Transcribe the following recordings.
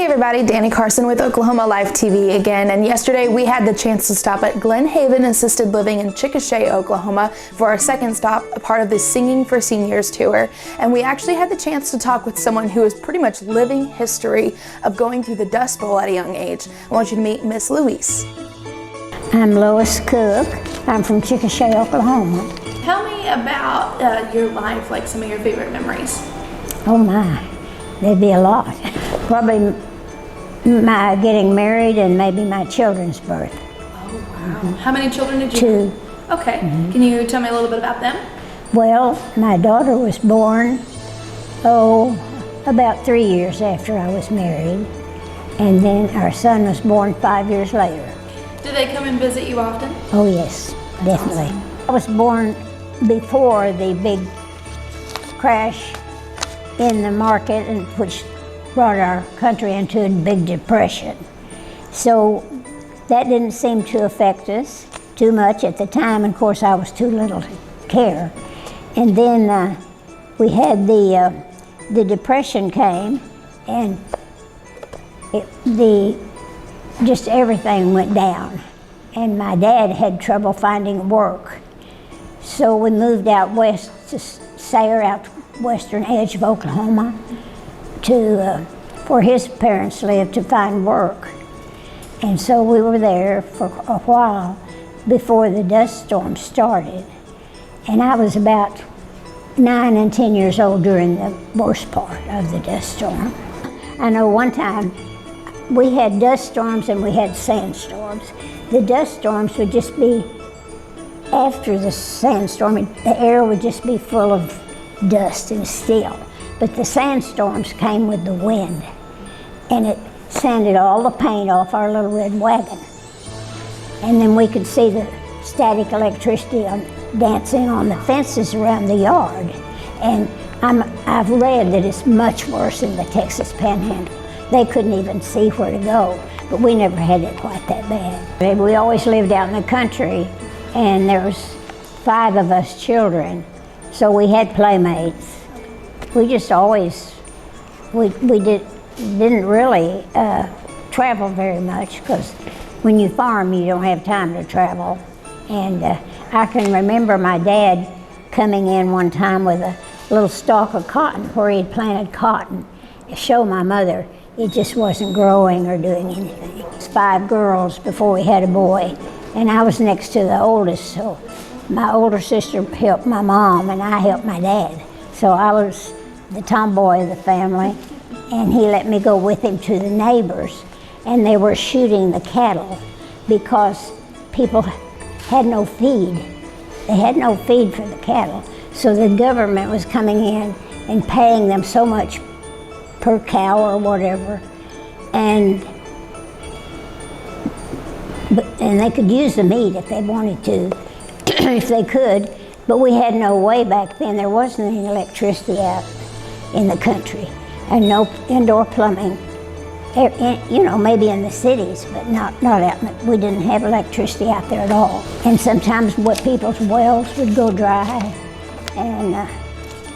everybody, Danny Carson with Oklahoma Life TV again, and yesterday we had the chance to stop at Glenhaven Assisted Living in Chickasha, Oklahoma for our second stop, a part of the Singing for Seniors tour, and we actually had the chance to talk with someone who is pretty much living history of going through the Dust Bowl at a young age. I want you to meet Miss Louise. I'm Lois Cook. I'm from Chickasha, Oklahoma. Tell me about your life, like some of your favorite memories. Oh my, there'd be a lot. Probably my getting married and maybe my children's birth. Oh wow. How many children did you Two. have? Okay. Can you tell me a little bit about them? Well, my daughter was born, about 3 years after I was married. And then our son was born 5 years later. Do they come and visit you often? Oh yes, definitely. Awesome. I was born before the big crash in the market, and which brought our country into a big depression. So that didn't seem to affect us too much at the time. Of course, I was too little to care. And then we had the depression came, and just everything went down. And my dad had trouble finding work. So we moved out west to Sayre, out western edge of Oklahoma, to where his parents lived, to find work. And so we were there for a while before the dust storm started. And I was about 9 and 10 years old during the worst part of the dust storm. I know one time we had dust storms and we had sandstorms. The dust storms would just be after the sandstorm. The air would just be full of dust and still. But the sandstorms came with the wind, and it sanded all the paint off our little red wagon. And then we could see the static electricity dancing on the fences around the yard. And I've read that it's much worse in the Texas Panhandle. They couldn't even see where to go, but we never had it quite that bad. We always lived out in the country, and there was 5 of us children, so we had playmates. We just always, we didn't really travel very much, because when you farm, you don't have time to travel. And I can remember my dad coming in one time with a little stalk of cotton where he had planted cotton to show my mother it just wasn't growing or doing anything. It was 5 girls before we had a boy, and I was next to the oldest, so my older sister helped my mom and I helped my dad. So I was the tomboy of the family, and he let me go with him to the neighbors, and they were shooting the cattle because people had no feed. They had no feed for the cattle, so the government was coming in and paying them so much per cow or whatever, and they could use the meat if they wanted to, if they could, but we had no way back then. There wasn't any electricity out in the country, and no indoor plumbing. You know, maybe in the cities, but not out. We didn't have electricity out there at all. And sometimes people's wells would go dry, and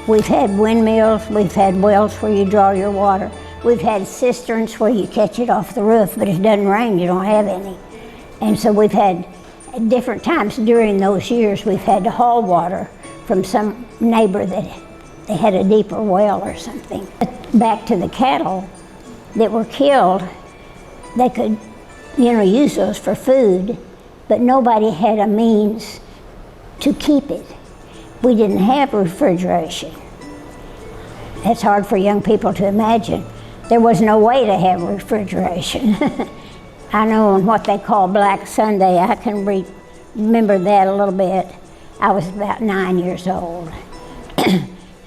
we've had windmills, we've had wells where you draw your water. We've had cisterns where you catch it off the roof, but if it doesn't rain, you don't have any. And so we've had, at different times during those years, we've had to haul water from some neighbor that they had a deeper well or something. But back to the cattle that were killed, they could, use those for food, but nobody had a means to keep it. We didn't have refrigeration. That's hard for young people to imagine. There was no way to have refrigeration. I know on what they call Black Sunday, I can remember that a little bit. I was about 9 years old.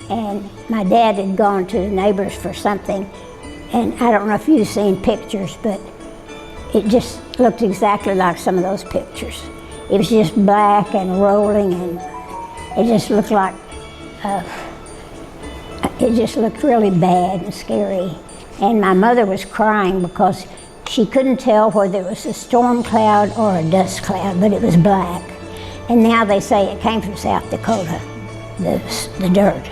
And my dad had gone to the neighbors for something, and I don't know if you've seen pictures, but it just looked exactly like some of those pictures. It was just black and rolling, and it just looked like, it just looked really bad and scary. And my mother was crying because she couldn't tell whether it was a storm cloud or a dust cloud, but it was black. And now they say it came from South Dakota, the dirt.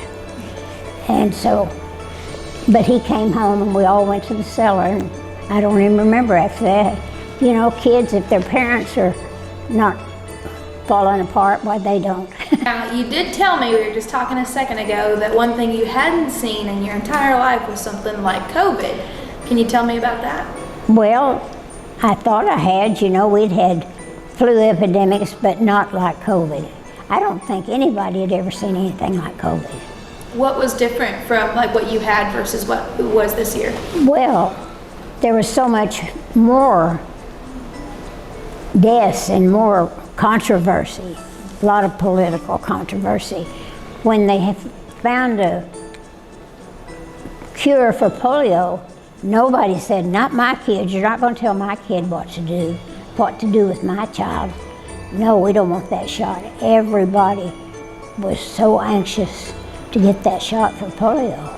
And so, but he came home and we all went to the cellar and I don't even remember after that. You know, kids, if their parents are not falling apart, why they don't. Now, you did tell me, we were just talking a second ago, that one thing you hadn't seen in your entire life was something like COVID. Can you tell me about that? Well, I thought I had, you know, we'd had flu epidemics, but not like COVID. I don't think anybody had ever seen anything like COVID. What was different from like what you had versus what it was this year? Well, there was so much more deaths and more controversy, a lot of political controversy. When they have found a cure for polio, nobody said, not my kids, you're not going to tell my kid what to do with my child. No, we don't want that shot. Everybody was so anxious to get that shot for polio.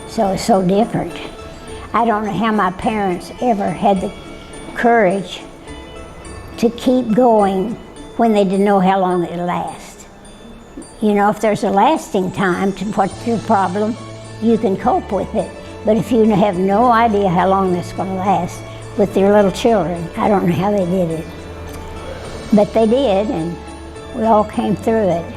So it's so different. I don't know how my parents ever had the courage to keep going when they didn't know how long it'd last. You know, if there's a lasting time to what's your problem, you can cope with it. But if you have no idea how long it's going to last with your little children, I don't know how they did it. But they did, and we all came through it.